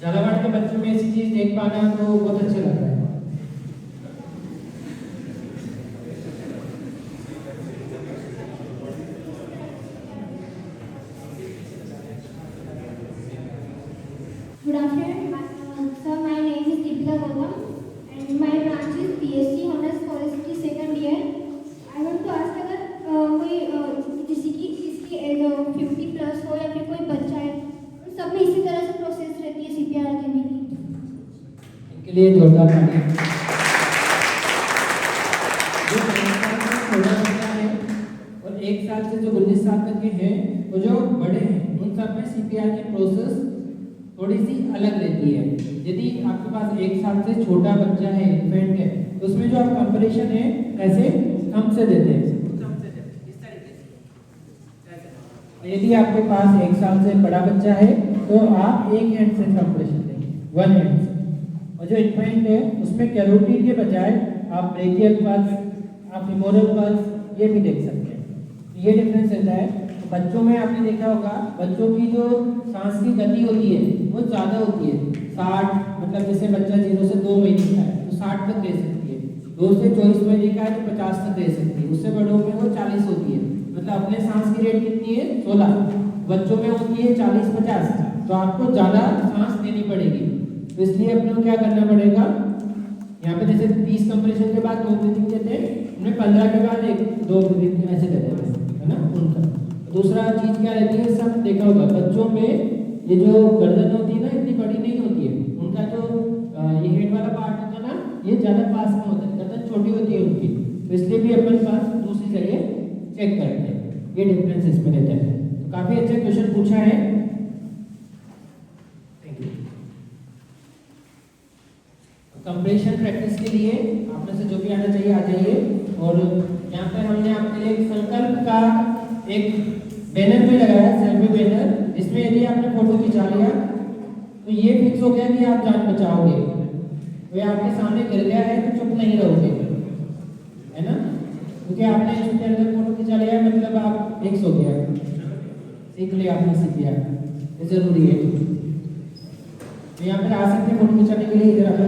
झालावाड़ के बच्चों में ऐसी चीज देख पाना तो बहुत अच्छा लग रहा है। Good afternoon, sir. My name is Deepika Gautam, and my branch is BSc Honors Forestry second year. I want to ask अगर कोई किसी की इसकी एज 50 प्लस हो या फिर कोई बच्चा है, उन सब में इसी तरह से प्रोसेस रहती है CPR देने की? इनके लिए जोरदार ताली। जो 16 बच्चा है और 1 साल से जो 19 साल तक के हैं, वो जो बड़े हैं, उन सब में CPR की प्रोसेस थोड़ी सी अलग रहती है। यदि आपके पास 1 साल से छोटा बच्चा है, इन्फेंट है, तो उसमें जो आप कंपरेशन है ऐसे थंब से देते हैं, इस तरीके से। यदि आपके पास 1 साल से बड़ा बच्चा है तो आप 1 हैंड से कंपरेशन देंगे, 1 हैंड से। और जो इन्फेंट है उसमें कैरोटीड के बजाय आप ब्रेकियल पल्स, आप फिमोरल पल्स ये भी देख सकते हैं। ये डिफरेंस रहता है। बच्चों में आपने देखा होगा बच्चों की जो सांस की गति होती है वो ज़्यादा होती है। 60 मतलब जैसे बच्चा 0 से 2 महीने का है तो 60 तक दे सकती है, 2 से 24 महीने का है तो 50 तक दे सकती है, उससे बड़ों में वो 40 होती है। मतलब अपने सांस की रेट कितनी है 16, बच्चों में होती है 40-50, तो आपको ज़्यादा सांस देनी पड़ेगी। तो इसलिए अपने को क्या करना पड़ेगा, यहाँ पे जैसे 30 कंप्रेशन के बाद 2 ब्रीथिंग देते हैं, उन्हें 15 के बाद 1-2 ब्रीथिंग ऐसे देते हैं, है ना उनका। दूसरा चीज़ क्या रहती है, सब देखा होगा बच्चों में ये जो गर्दन होती है ना इतनी बड़ी नहीं होती है, उनका जो ये हेड वाला पार्ट होता है ना ये ज़्यादा पास में होता है, गर्दन छोटी होती है उनकी, तो इसलिए भी अपन पास दूसरी जगह चेक करते हैं, ये डिफरेंस इसमें रहता है। तो काफ़ी अच्छा क्वेश्चन पूछा है, थैंक यू। कंप्रेशन प्रैक्टिस के लिए आप में से जो भी आना चाहिए आ जाइए। और यहाँ पे हमने आपके लिए एक संकल्प का एक बैनर भी लगाया, सेल्फी बैनर, जिसमें यदि आपने फोटो खिंचा लिया तो ये फिक्स हो गया कि आप जान बचाओगे, तो ये आपके सामने गिर गया है तो चुप नहीं रहोगे, है ना, क्योंकि आपने इसके अंदर फोटो खिंचा लिया है मतलब आप फिक्स हो गया, सीख लिया, आपने सीख लिया, ये जरूरी है। तो यहाँ पर आ सकते हैं फोटो खिंचाने के लिए, इधर आकर